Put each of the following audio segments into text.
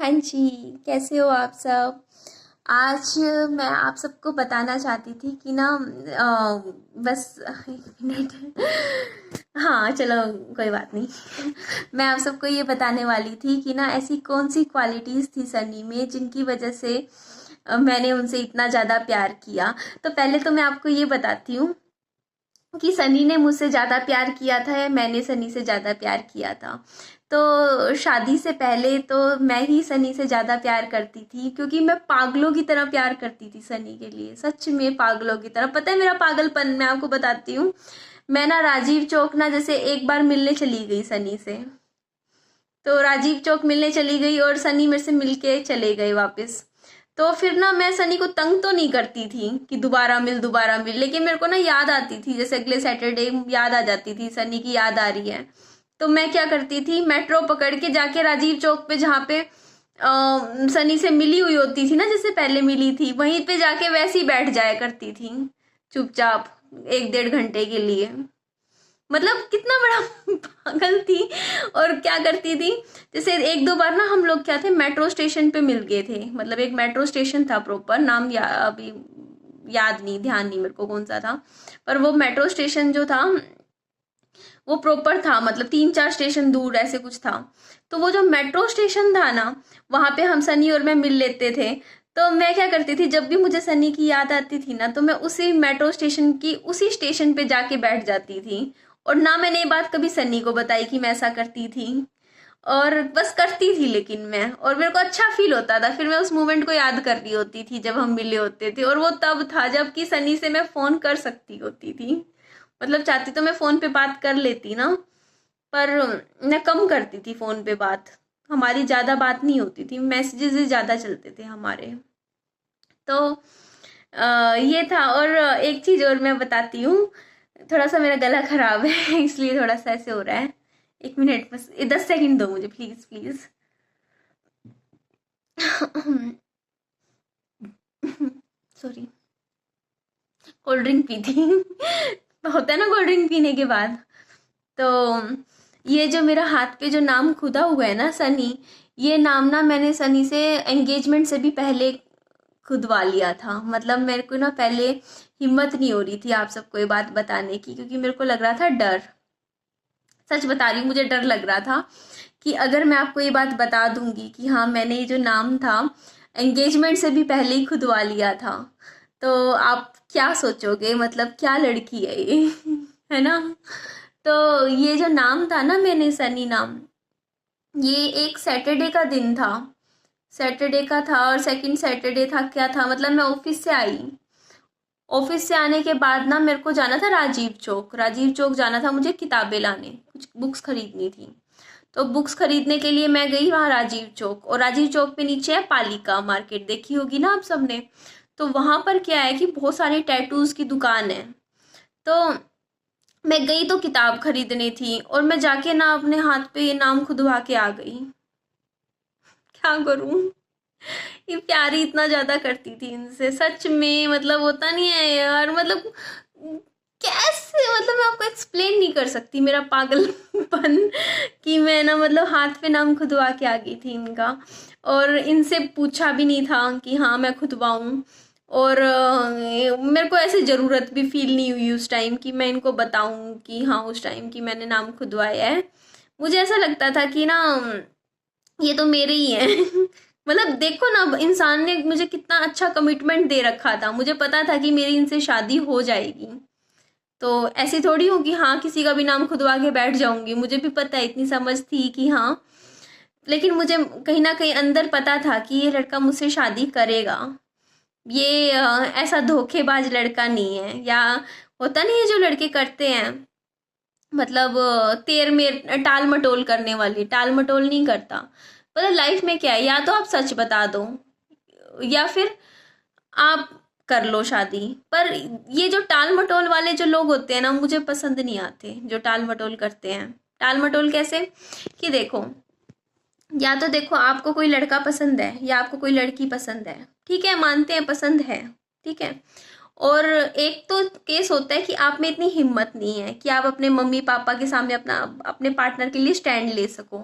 हाँ जी, कैसे हो आप सब? आज मैं आप सबको बताना चाहती थी कि ना बस एक मिनट। हाँ चलो, कोई बात नहीं। मैं आप सबको ये बताने वाली थी कि ना ऐसी कौन सी क्वालिटीज़ थी सनी में जिनकी वजह से मैंने उनसे इतना ज़्यादा प्यार किया। तो पहले तो मैं आपको ये बताती हूँ कि सनी ने मुझसे ज़्यादा प्यार किया था या मैंने सनी से ज़्यादा प्यार किया था। तो शादी से पहले तो मैं ही सनी से ज़्यादा प्यार करती थी, क्योंकि मैं पागलों की तरह प्यार करती थी सनी के लिए, सच में पागलों की तरह। पता है मेरा पागलपन, मैं आपको बताती हूँ। मैं ना राजीव चौक ना जैसे एक बार मिलने चली गई सनी से, तो राजीव चौक मिलने चली गई और सनी मेरे से मिलके चले गए वापस। तो फिर ना मैं सनी को तंग तो नहीं करती थी कि दोबारा मिल, लेकिन मेरे को ना याद आती थी, जैसे अगले सैटरडे याद आ जाती थी, सनी की याद आ रही है। तो मैं क्या करती थी, मेट्रो पकड़ के जाके राजीव चौक पे, जहाँ पे सनी से मिली हुई होती थी ना, जैसे पहले मिली थी, वहीं पे जाके वैसे ही बैठ जाया करती थी चुपचाप, 1-1.5 घंटे के लिए। मतलब कितना बड़ा पागल थी। और क्या करती थी, जैसे एक दो बार ना हम लोग क्या थे, मेट्रो स्टेशन पे मिल गए थे। मतलब एक मेट्रो स्टेशन था, प्रॉपर नाम अभी याद नहीं, ध्यान नहीं मेरे को कौन सा था, पर वो मेट्रो स्टेशन जो था वो प्रॉपर था, मतलब 3-4 स्टेशन दूर ऐसे कुछ था। तो वो जो मेट्रो स्टेशन था ना, वहां पे हम सनी और मैं मिल लेते थे। तो मैं क्या करती थी, जब भी मुझे सनी की याद आती थी ना, तो मैं उसी मेट्रो स्टेशन की उसी स्टेशन पे जाके बैठ जाती थी। और ना मैंने ये बात कभी सनी को बताई कि मैं ऐसा करती थी, और बस करती थी लेकिन मैं, और मेरे को अच्छा फील होता था। फिर मैं उस मोमेंट को याद कर रही होती थी जब हम मिले होते थे, और वो तब था जबकि सनी से मैं फोन कर सकती होती थी। मतलब चाहती तो मैं फोन पे बात कर लेती ना, पर मैं कम करती थी फोन पे बात। हमारी ज्यादा बात नहीं होती थी, मैसेजेस ही ज्यादा चलते थे हमारे। तो ये था। और एक चीज और मैं बताती हूँ, थोड़ा सा मेरा गला खराब है इसलिए थोड़ा सा ऐसे हो रहा है। 1 मिनट, बस 10 सेकंड दो मुझे, please please. Sorry, cold drink P थी। होता है ना कोल्ड ड्रिंक पीने के बाद। तो ये जो मेरा हाथ पे जो नाम खुदा हुआ है ना, सनी, ये नाम ना मैंने सनी से एंगेजमेंट से भी पहले खुदवा लिया था। मतलब मेरे को ना पहले हिम्मत नहीं हो रही थी आप सबको ये बात बताने की, क्योंकि मेरे को लग रहा था डर। सच बता रही हूँ, मुझे डर लग रहा था कि अगर मैं आपको ये बात बता दूंगी कि हाँ मैंने ये जो नाम था एंगेजमेंट से भी पहले ही खुदवा लिया था, तो आप क्या सोचोगे, मतलब क्या लड़की है ये। है ना। तो ये जो नाम था ना, मैंने सनी नाम, ये एक सैटरडे का दिन था। सैटरडे का था, और सेकंड सैटरडे था, क्या था, मतलब मैं ऑफिस से आई। ऑफिस से आने के बाद ना मेरे को जाना था राजीव चौक। राजीव चौक जाना था मुझे किताबें लाने, कुछ बुक्स खरीदनी थी। तो बुक्स खरीदने के लिए मैं गई वहाँ राजीव चौक, और राजीव चौक पे नीचे है पालिका मार्केट, देखी होगी ना आप सबने। तो वहां पर क्या है कि बहुत सारे टैटूज की दुकान है। तो मैं गई तो किताब खरीदनी थी, और मैं जाके ना अपने हाथ पे ये नाम खुदवा के आ गई। क्या करूं। ये प्यार ही इतना ज्यादा करती थी इनसे, सच में, मतलब होता नहीं है यार, मतलब कैसे, मतलब मैं आपको एक्सप्लेन नहीं कर सकती मेरा पागलपन। कि मैं ना मतलब हाथ पे नाम खुदवा के आ गई थी इनका, और इनसे पूछा भी नहीं था कि हाँ मैं खुदवाऊँ। और मेरे को ऐसे ज़रूरत भी फील नहीं हुई उस टाइम कि मैं इनको बताऊं कि हाँ उस टाइम कि मैंने नाम खुदवाया है। मुझे ऐसा लगता था कि ना ये तो मेरे ही हैं। मतलब देखो ना, इंसान ने मुझे कितना अच्छा कमिटमेंट दे रखा था, मुझे पता था कि मेरी इनसे शादी हो जाएगी। तो ऐसी थोड़ी हो कि हाँ किसी का भी नाम खुदवा के बैठ जाऊंगी, मुझे भी पता है, इतनी समझ थी कि हाँ। लेकिन मुझे कहीं ना कहीं अंदर पता था कि ये लड़का मुझसे शादी करेगा। ये ऐसा धोखेबाज लड़का नहीं है, या होता नहीं है जो लड़के करते हैं, मतलब तेर मेर टाल मटोल करने वाली, टाल मटोल नहीं करता। मतलब लाइफ में क्या है, या तो आप सच बता दो, या फिर आप कर लो शादी। पर ये जो टाल मटोल वाले जो लोग होते हैं ना, मुझे पसंद नहीं आते जो टाल मटोल करते हैं। टाल मटोल कैसे, कि देखो, या तो देखो आपको कोई लड़का पसंद है या आपको कोई लड़की पसंद है, ठीक है, मानते हैं पसंद है, ठीक है। और एक तो केस होता है कि आप में इतनी हिम्मत नहीं है कि आप अपने मम्मी पापा के सामने अपने पार्टनर के लिए स्टैंड ले सको,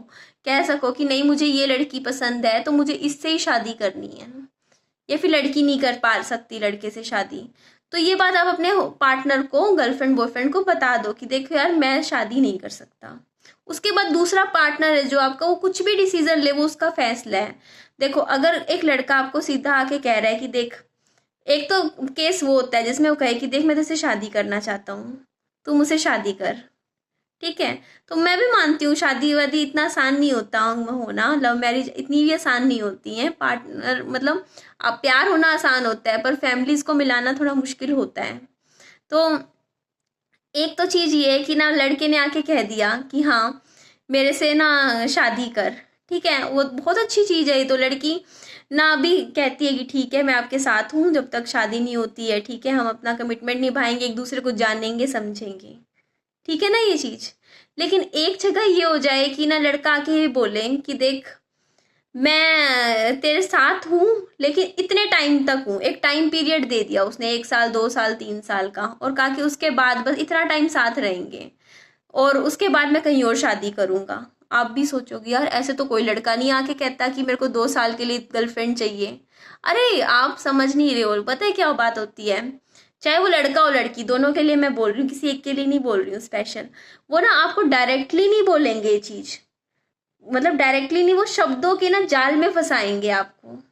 कह सको कि नहीं मुझे ये लड़की पसंद है तो मुझे इससे ही शादी करनी है, या फिर लड़की नहीं कर पा सकती लड़के से शादी। तो ये बात आप अपने पार्टनर को, गर्लफ्रेंड बॉयफ्रेंड को बता दो कि देखो यार मैं शादी नहीं कर सकता। उसके बाद दूसरा पार्टनर है जो आपका, वो कुछ भी डिसीजन ले वो उसका फैसला है। देखो अगर एक लड़का आपको सीधा आके कह रहा है कि देख, एक तो केस वो होता है जिसमें वो कहे कि देख मैं तुझसे शादी करना चाहता हूँ, तू मुझसे शादी कर, ठीक है। तो मैं भी मानती हूँ शादी वादी इतना आसान नहीं होता होना, लव मैरिज इतनी भी आसान नहीं होती है, पार्टनर मतलब अब प्यार होना आसान होता है पर फैमिलीज को मिलाना थोड़ा मुश्किल होता है। तो एक तो चीज़ ये है कि ना लड़के ने आके कह दिया कि हाँ मेरे से ना शादी कर, ठीक है, वो बहुत अच्छी चीज़ है। ये तो लड़की ना भी कहती है कि ठीक है मैं आपके साथ हूँ जब तक शादी नहीं होती है, ठीक है, हम अपना कमिटमेंट निभाएंगे, एक दूसरे को जानेंगे समझेंगे, ठीक है ना ये चीज़। लेकिन एक जगह ये हो जाए कि ना लड़का आके ये बोले कि देख मैं तेरे साथ हूँ लेकिन इतने टाइम तक हूँ, एक टाइम पीरियड दे दिया उसने, 1 साल 2 साल 3 साल का, और कहा कि उसके बाद बस इतना टाइम साथ रहेंगे और उसके बाद मैं कहीं और शादी करूँगा। आप भी सोचोगे यार ऐसे तो कोई लड़का नहीं आके कहता कि मेरे को 2 साल के लिए गर्लफ्रेंड चाहिए। अरे आप समझ नहीं रहे हो, पता है क्या बात होती है, चाहे वो लड़का हो लड़की, दोनों के लिए मैं बोल रही हूँ, किसी एक के लिए नहीं बोल रही हूँ स्पेशल। वो ना आपको डायरेक्टली नहीं बोलेंगे ये चीज़, मतलब डायरेक्टली नहीं, वो शब्दों के ना जाल में फंसाएंगे आपको।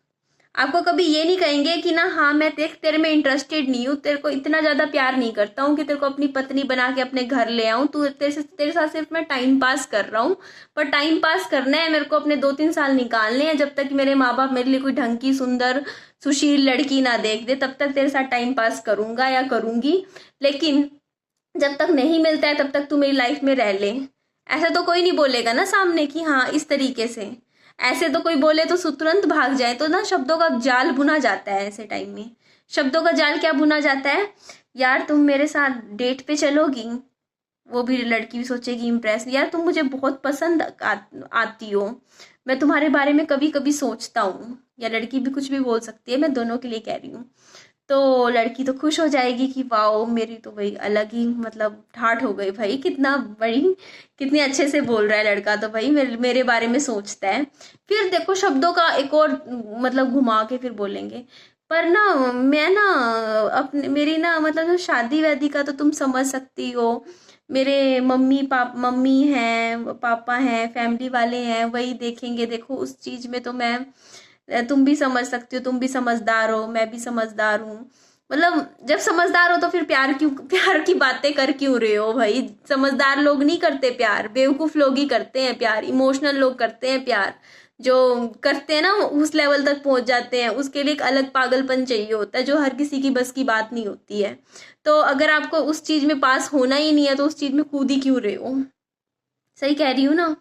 आपको कभी ये नहीं कहेंगे कि ना हाँ मैं देख तेरे में इंटरेस्टेड नहीं हूँ, तेरे को इतना ज़्यादा प्यार नहीं करता हूँ कि तेरे को अपनी पत्नी बना के अपने घर ले आऊँ, तू तेरे साथ सिर्फ मैं टाइम पास कर रहा हूँ, पर टाइम पास करना है मेरे को, अपने 2-3 साल निकालने हैं, जब तक कि मेरे माँ बाप मेरे लिए कोई ढंग की सुंदर सुशील लड़की ना देख दे तब तक तेरे साथ टाइम पास करूँगा या करूँगी, लेकिन जब तक नहीं मिलता है तब तक तू मेरी लाइफ में रह ले। ऐसा तो कोई नहीं बोलेगा ना सामने कि हाँ इस तरीके से, ऐसे तो कोई बोले तो तुरंत भाग जाए। तो ना शब्दों का जाल बुना जाता है ऐसे टाइम में। शब्दों का जाल क्या बुना जाता है, यार तुम मेरे साथ डेट पे चलोगी, वो भी लड़की भी सोचेगी इम्प्रेस, यार तुम मुझे बहुत पसंद आती हो, मैं तुम्हारे बारे में कभी कभी सोचता हूँ, या लड़की भी कुछ भी बोल सकती है, मैं दोनों के लिए कह रही हूँ। तो लड़की तो खुश हो जाएगी कि वाओ मेरी तो भाई अलग ही मतलब ठाठ हो गई, भाई कितना बड़ी कितने अच्छे से बोल रहा है लड़का, तो भाई मेरे बारे में सोचता है। फिर देखो शब्दों का एक और मतलब घुमा के फिर बोलेंगे, पर ना मैं ना अपने मेरी ना मतलब जो शादी वादी का तो तुम समझ सकती हो, मेरे मम्मी हैं पापा हैं फैमिली वाले हैं वही देखेंगे, देखो उस चीज़ में तो मैं, तुम भी समझ सकती हो, तुम भी समझदार हो, मैं भी समझदार हूँ, मतलब जब समझदार हो तो फिर प्यार की बातें कर क्यों रहे हो भाई। समझदार लोग नहीं करते प्यार, बेवकूफ़ लोग ही करते हैं प्यार, इमोशनल लोग करते हैं प्यार, जो करते हैं ना उस लेवल तक पहुंच जाते हैं, उसके लिए एक अलग पागलपन चाहिए होता है जो हर किसी की बस की बात नहीं होती है। तो अगर आपको उस चीज़ में पास होना ही नहीं है तो उस चीज़ में कूद ही क्यों रहे हो, सही कह रही हूँ ना।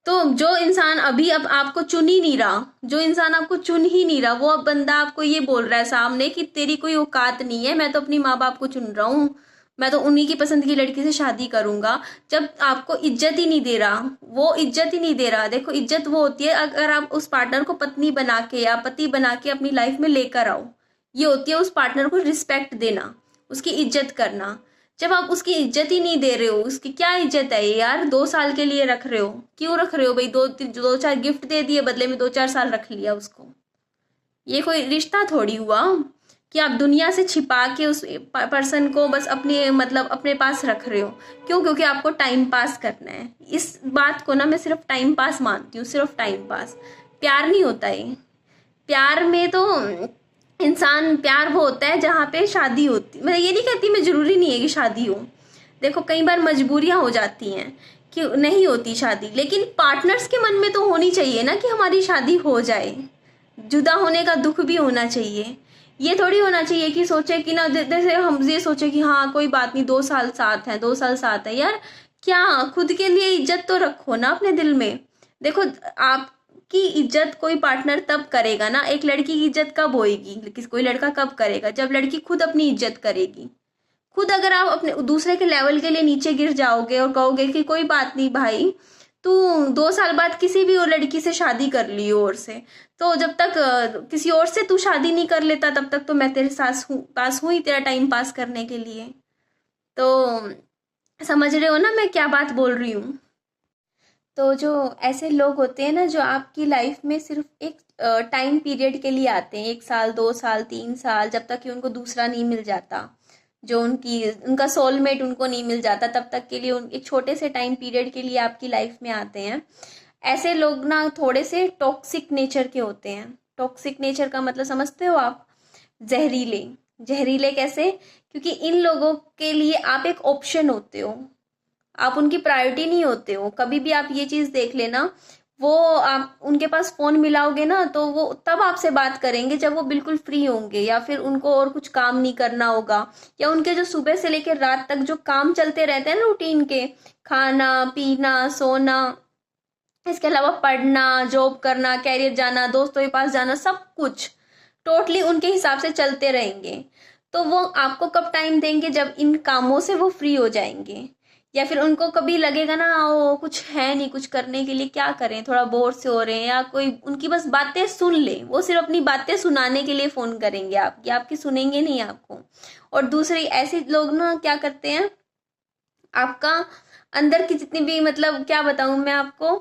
तो जो इंसान अभी अब आपको चुन ही नहीं रहा, जो इंसान आपको चुन ही नहीं रहा, वो अब बंदा आपको ये बोल रहा है सामने कि तेरी कोई औकात नहीं है, मैं तो अपनी माँ बाप को चुन रहा हूँ, मैं तो उन्हीं की पसंद की लड़की से शादी करूंगा, जब आपको इज्जत ही नहीं दे रहा, वो इज्जत ही नहीं दे रहा। देखो इज्जत वो होती है अगर आप उस पार्टनर को पत्नी बना के या पति बना के अपनी लाइफ में लेकर आओ, ये होती है उस पार्टनर को रिस्पेक्ट देना, उसकी इज्जत करना। जब आप उसकी इज्जत ही नहीं दे रहे हो, उसकी क्या इज्जत है ये यार, 2 साल के लिए रख रहे हो, क्यों रख रहे हो भाई, दो चार गिफ्ट दे दिए बदले में 2-4 साल रख लिया उसको, ये कोई रिश्ता थोड़ी हुआ कि आप दुनिया से छिपा के उस पर्सन को बस अपने मतलब अपने पास रख रहे हो। क्यों, क्योंकि आपको टाइम पास करना है। इस बात को ना मैं सिर्फ टाइम पास मानती हूँ, सिर्फ टाइम पास, प्यार नहीं होता है। प्यार में तो इंसान, प्यार वो होता है जहाँ पे शादी होती, मैं ये नहीं कहती मैं ज़रूरी नहीं है कि शादी हो, देखो कई बार मजबूरियाँ हो जाती हैं कि नहीं होती शादी, लेकिन पार्टनर्स के मन में तो होनी चाहिए ना कि हमारी शादी हो जाए, जुदा होने का दुख भी होना चाहिए। ये थोड़ी होना चाहिए कि सोचे कि ना जैसे हम ये सोचे कि हाँ कोई बात नहीं 2 साल साथ हैं, 2 साल साथ है, यार क्या खुद के लिए इज्जत तो रखो ना अपने दिल में। देखो आपकी इज्जत कोई पार्टनर तब करेगा ना, एक लड़की की इज्जत कब होएगी, कोई लड़का कब करेगा, जब लड़की खुद अपनी इज्जत करेगी। खुद अगर आप अपने दूसरे के लेवल के लिए नीचे गिर जाओगे और कहोगे कि कोई बात नहीं भाई तू 2 साल बाद किसी भी और लड़की से शादी कर ली और से, तो जब तक किसी और से तू शादी नहीं कर लेता तब तक तो मैं तेरे साथ पास हूँ ही तेरा टाइम पास करने के लिए। तो समझ रहे हो ना मैं क्या बात बोल रही हूँ। तो जो ऐसे लोग होते हैं ना जो आपकी लाइफ में सिर्फ एक टाइम पीरियड के लिए आते हैं, 1 साल 2 साल 3 साल, जब तक कि उनको दूसरा नहीं मिल जाता, जो उनका सोलमेट उनको नहीं मिल जाता, तब तक के लिए एक छोटे से टाइम पीरियड के लिए आपकी लाइफ में आते हैं। ऐसे लोग ना थोड़े से टॉक्सिक नेचर के होते हैं। टॉक्सिक नेचर का मतलब समझते हो आप? जहरीले। जहरीले कैसे? क्योंकि इन लोगों के लिए आप एक ऑप्शन होते हो, आप उनकी प्रायोरिटी नहीं होते हो। कभी भी आप ये चीज देख लेना, वो आप उनके पास फोन मिलाओगे ना तो वो तब आपसे बात करेंगे जब वो बिल्कुल फ्री होंगे, या फिर उनको और कुछ काम नहीं करना होगा, या उनके जो सुबह से लेकर रात तक जो काम चलते रहते हैं ना रूटीन के, खाना पीना सोना, इसके अलावा पढ़ना, जॉब करना, कैरियर जाना, दोस्तों के पास जाना, सब कुछ टोटली उनके हिसाब से चलते रहेंगे। तो वो आपको कब टाइम देंगे? जब इन कामों से वो फ्री हो जाएंगे, या फिर उनको कभी लगेगा ना वो कुछ है नहीं कुछ करने के लिए, क्या करें, थोड़ा बोर से हो रहे हैं, या कोई उनकी बस बातें सुन ले, वो सिर्फ अपनी बातें सुनाने के लिए फोन करेंगे आपकी सुनेंगे नहीं आपको। और दूसरे ऐसे लोग ना क्या करते हैं, आपका अंदर की जितनी भी, मतलब क्या बताऊं मैं आपको,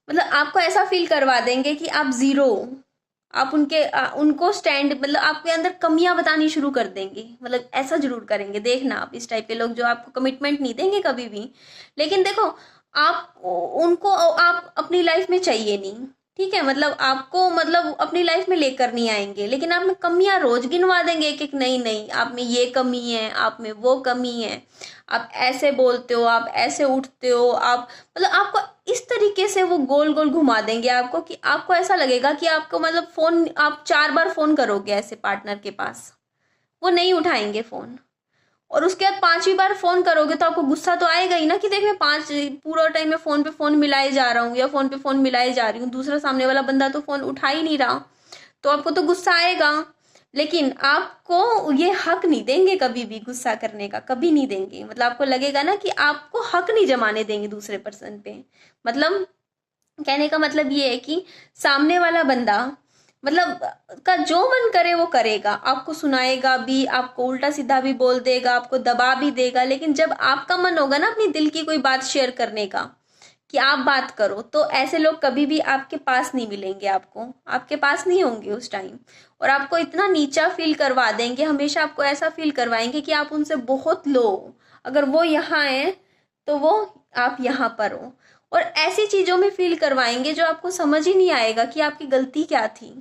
मतलब आपको ऐसा फील करवा देंगे कि आप जीरो हो। आप उनको स्टैंड, मतलब आपके अंदर कमियां बतानी शुरू कर देंगे, मतलब ऐसा जरूर करेंगे। देखना आप इस टाइप के लोग जो आपको कमिटमेंट नहीं देंगे कभी भी, लेकिन देखो आप उनको आप अपनी लाइफ में चाहिए नहीं, ठीक है, मतलब आपको मतलब अपनी लाइफ में लेकर नहीं आएंगे, लेकिन आप में कमियां रोज गिनवा देंगे एक एक, नहीं नहीं आप में ये कमी है, आप में वो कमी है, आप ऐसे बोलते हो, आप ऐसे उठते हो, आप मतलब आपको इस तरीके से वो गोल गोल घुमा देंगे आपको कि आपको ऐसा लगेगा कि आपको मतलब फोन, आप 4 बार फोन करोगे ऐसे पार्टनर के पास, वो नहीं उठाएंगे फोन। और उसके बाद 5वीं बार फोन करोगे तो आपको गुस्सा तो आएगा ही ना कि देख मैं पूरा टाइम में फोन पे फोन मिलाए जा रहा हूँ, या फोन पे फोन मिलाए जा रही हूँ, दूसरा सामने वाला बंदा तो फोन उठा ही नहीं रहा, तो आपको तो गुस्सा आएगा। लेकिन आपको ये हक नहीं देंगे कभी भी गुस्सा करने का, कभी नहीं देंगे। मतलब आपको लगेगा ना कि आपको हक नहीं जमाने देंगे दूसरे पर्सन पे। मतलब कहने का मतलब ये है कि सामने वाला बंदा मतलब का जो मन करे वो करेगा, आपको सुनाएगा भी, आपको उल्टा सीधा भी बोल देगा, आपको दबा भी देगा, लेकिन जब आपका मन होगा ना अपनी दिल की कोई बात शेयर करने का कि आप बात करो, तो ऐसे लोग कभी भी आपके पास नहीं मिलेंगे, आपके पास नहीं होंगे उस टाइम। और आपको इतना नीचा फील करवा देंगे, हमेशा आपको ऐसा फील करवाएंगे कि आप उनसे बहुत लो हो। अगर वो यहाँ है तो वो आप यहाँ पर हो, और ऐसी चीजों में फील करवाएंगे जो आपको समझ ही नहीं आएगा कि आपकी गलती क्या थी।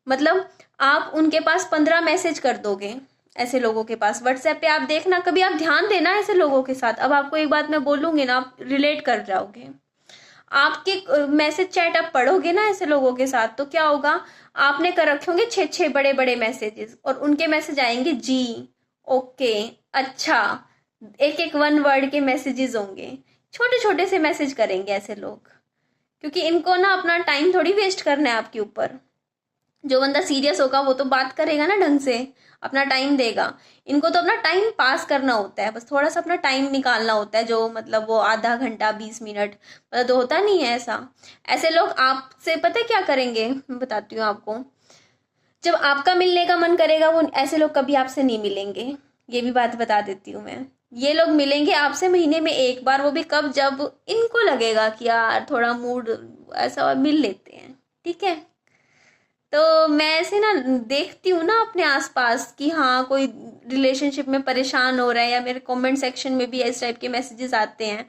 मतलब आप उनके पास 15 मैसेज कर दोगे, ऐसे लोगों के पास व्हाट्सएप पे, आप देखना कभी, आप ध्यान देना ऐसे लोगों के साथ। अब आपको एक बात मैं बोलूंगी ना, आप रिलेट कर जाओगे। आपके मैसेज चैट आप पढ़ोगे ना ऐसे लोगों के साथ, तो क्या होगा, आपने कर रखे होंगे 6 6 बड़े बड़े मैसेजेस, और उनके मैसेज आएंगे जी, ओके, अच्छा, एक एक 1 वर्ड के मैसेजेस होंगे। छोटे छोटे से मैसेज करेंगे ऐसे लोग, क्योंकि इनको ना अपना टाइम थोड़ी वेस्ट करना है आपके ऊपर। जो बंदा सीरियस होगा वो तो बात करेगा ना ढंग से, अपना टाइम देगा। इनको तो अपना टाइम पास करना होता है, बस थोड़ा सा अपना टाइम निकालना होता है, जो मतलब वो आधा घंटा 20 मिनट, मतलब तो होता नहीं है ऐसा। ऐसे लोग आपसे पता है क्या करेंगे, मैं बताती हूँ आपको। जब आपका मिलने का मन करेगा, वो ऐसे लोग कभी आपसे नहीं मिलेंगे, ये भी बात बता देती हूँ मैं। ये लोग मिलेंगे आपसे महीने में 1 बार, वो भी कब, जब इनको लगेगा कि यार थोड़ा मूड ऐसा, मिल लेते हैं, ठीक है। तो मैं ऐसे ना देखती हूँ ना अपने आसपास कि हाँ कोई रिलेशनशिप में परेशान हो रहा है, या मेरे कमेंट सेक्शन में भी इस टाइप के मैसेजेस आते हैं,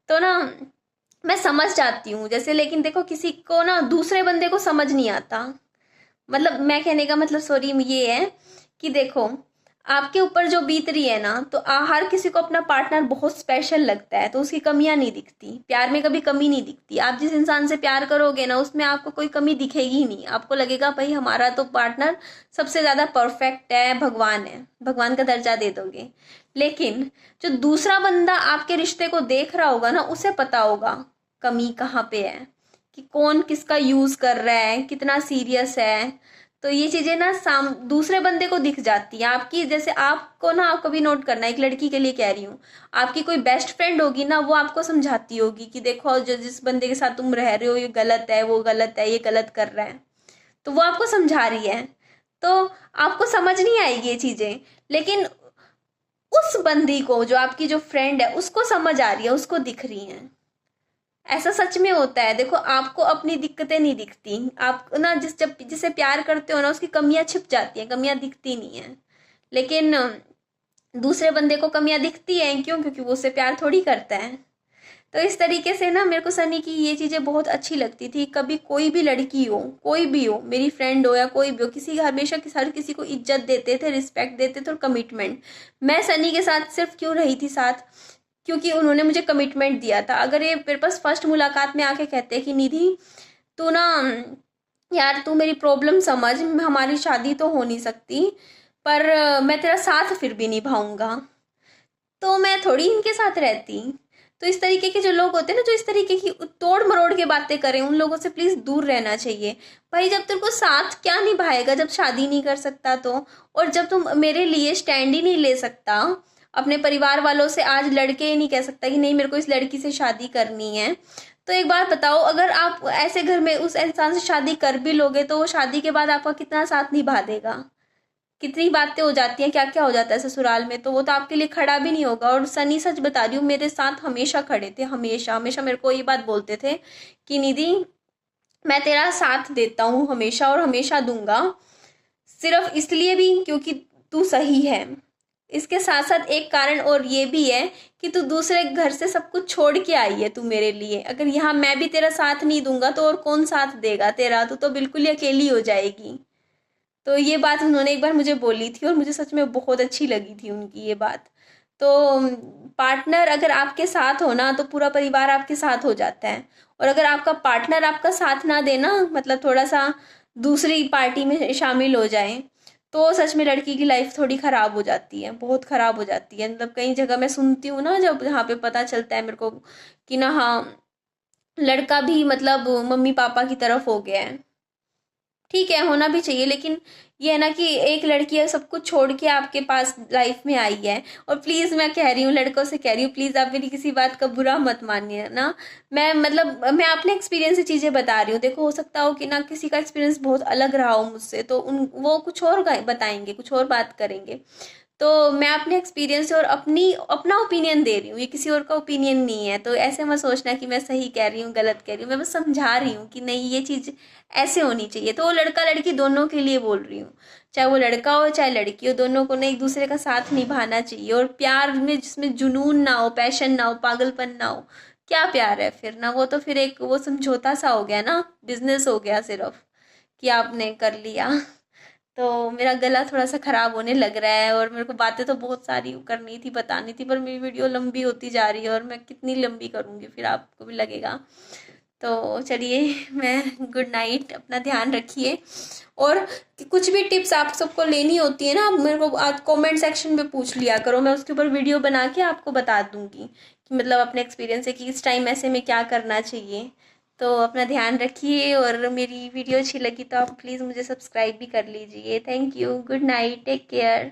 तो ना मैं समझ जाती हूँ जैसे। लेकिन देखो किसी को ना दूसरे बंदे को समझ नहीं आता, मतलब मैं कहने का मतलब सॉरी ये है कि देखो आपके ऊपर जो बीत रही है ना, तो हर किसी को अपना पार्टनर बहुत स्पेशल लगता है, तो उसकी कमियां नहीं दिखती, प्यार में कभी कमी नहीं दिखती। आप जिस इंसान से प्यार करोगे ना, उसमें आपको कोई कमी दिखेगी ही नहीं, आपको लगेगा भाई हमारा तो पार्टनर सबसे ज्यादा परफेक्ट है, भगवान है, भगवान का दर्जा दे दोगे। लेकिन जो दूसरा बंदा आपके रिश्ते को देख रहा होगा ना, उसे पता होगा कमी कहाँ पे है, कि कौन किसका यूज कर रहा है, कितना सीरियस है। तो ये चीज़ें ना दूसरे बंदे को दिख जाती है आपकी। जैसे आपको ना, आप कभी नोट करना, एक लड़की के लिए कह रही हूँ, आपकी कोई बेस्ट फ्रेंड होगी ना, वो आपको समझाती होगी कि देखो जो जिस बंदे के साथ तुम रह रहे हो ये गलत है, वो गलत है, ये गलत कर रहा है, तो वो आपको समझा रही है। तो आपको समझ नहीं आएगी ये चीज़ें, लेकिन उस बंदी को, जो आपकी जो फ्रेंड है, उसको समझ आ रही है, उसको दिख रही है। ऐसा सच में होता है। देखो, आपको अपनी दिक्कतें नहीं दिखती, आप ना जब जिसे प्यार करते हो ना, उसकी कमियां छिप जाती हैं, कमियां दिखती नहीं है। लेकिन दूसरे बंदे को कमियां दिखती हैं, क्यों? क्योंकि वो उससे प्यार थोड़ी करता है। तो इस तरीके से ना मेरे को सनी की ये चीज़ें बहुत अच्छी लगती थी। कभी कोई भी लड़की हो, कोई भी हो, मेरी फ्रेंड हो या कोई भी हो, किसी का हमेशा हर किसी को इज्जत देते थे, रिस्पेक्ट देते थे और कमिटमेंट। मैं सनी के साथ सिर्फ क्यों रही थी साथ, क्योंकि उन्होंने मुझे कमिटमेंट दिया था। अगर ये मेरे पास फर्स्ट मुलाकात में आके कहते कि निधि तू ना, यार तू मेरी प्रॉब्लम समझ, हमारी शादी तो हो नहीं सकती, पर मैं तेरा साथ फिर भी निभाऊंगा, तो मैं थोड़ी इनके साथ रहती। तो इस तरीके के जो लोग होते हैं ना, जो इस तरीके की तोड़ मरोड़ के बातें करें, उन लोगों से प्लीज दूर रहना चाहिए। भाई, जब तेरे को साथ क्या निभाएगा, जब शादी नहीं कर सकता तो, और जब तुम मेरे लिए स्टैंड ही नहीं ले सकता, अपने परिवार वालों से आज लड़के ही नहीं कह सकता कि नहीं मेरे को इस लड़की से शादी करनी है, तो एक बात बताओ, अगर आप ऐसे घर में उस इंसान से शादी कर भी लोगे, तो वो शादी के बाद आपका कितना साथ निभा देगा? कितनी बातें हो जाती हैं, क्या क्या हो जाता है ससुराल में, तो वो तो आपके लिए खड़ा भी नहीं होगा। और सनी, सच बता रही हूँ, मेरे साथ हमेशा खड़े थे, हमेशा हमेशा मेरे को ये बात बोलते थे कि निधि मैं तेरा साथ देता हूँ हमेशा, और हमेशा दूंगा, सिर्फ इसलिए भी क्योंकि तू सही है। इसके साथ साथ एक कारण और ये भी है कि तू दूसरे घर से सब कुछ छोड़ के आई है तू मेरे लिए। अगर यहाँ मैं भी तेरा साथ नहीं दूंगा तो और कौन साथ देगा तेरा? तू तो बिल्कुल ही अकेली हो जाएगी। तो ये बात उन्होंने एक बार मुझे बोली थी, और मुझे सच में बहुत अच्छी लगी थी उनकी ये बात। तो पार्टनर अगर आपके साथ हो ना, तो पूरा परिवार आपके साथ हो जाता है। और अगर आपका पार्टनर आपका साथ ना देना, मतलब थोड़ा सा दूसरी पार्टी में शामिल हो जाए, तो सच में लड़की की लाइफ थोड़ी ख़राब हो जाती है, बहुत ख़राब हो जाती है। मतलब कई जगह मैं सुनती हूँ ना, जब यहाँ पे पता चलता है मेरे को कि ना, हाँ, लड़का भी मतलब मम्मी पापा की तरफ हो गया है। ठीक है, होना भी चाहिए, लेकिन ये है ना कि एक लड़की है सब कुछ छोड़ के आपके पास लाइफ में आई है। और प्लीज़ मैं कह रही हूँ, लड़कों से कह रही हूँ, प्लीज़ आप मेरी किसी बात का बुरा मत मानिए ना। मैं मतलब मैं अपने एक्सपीरियंस से चीज़ें बता रही हूँ। देखो, हो सकता हो कि ना किसी का एक्सपीरियंस बहुत अलग रहा हो मुझसे, तो वो कुछ और बताएंगे, कुछ और बात करेंगे। तो मैं अपने एक्सपीरियंस से और अपना ओपिनियन दे रही हूँ, ये किसी और का ओपिनियन नहीं है। तो ऐसे मत सोचना कि मैं सही कह रही हूँ, गलत कह रही हूँ। मैं बस समझा रही हूँ कि नहीं, ये चीज़ ऐसे होनी चाहिए। तो वो लड़का लड़की दोनों के लिए बोल रही हूँ, चाहे वो लड़का हो चाहे लड़की हो, दोनों को ना एक दूसरे का साथ निभाना चाहिए। और प्यार में जिसमें जुनून ना हो, पैशन ना हो, पागलपन ना हो, क्या प्यार है फिर? ना वो तो फिर एक वो समझौता सा हो गया ना, बिजनेस हो गया सिर्फ, कि आपने कर लिया। तो मेरा गला थोड़ा सा ख़राब होने लग रहा है, और मेरे को बातें तो बहुत सारी करनी थी, बतानी थी, पर मेरी वीडियो लंबी होती जा रही है, और मैं कितनी लंबी करूँगी फिर आपको भी लगेगा। तो चलिए, मैं गुड नाइट, अपना ध्यान रखिए। और कुछ भी टिप्स आप सबको लेनी होती है ना, आप मेरे को आज कमेंट सेक्शन में पूछ लिया करो, मैं उसके ऊपर वीडियो बना के आपको बता दूंगी कि मतलब अपने एक्सपीरियंस से कि इस टाइम ऐसे में क्या करना चाहिए। तो अपना ध्यान रखिए, और मेरी वीडियो अच्छी लगी तो आप प्लीज़ मुझे सब्सक्राइब भी कर लीजिए। Thank you, good night, take care.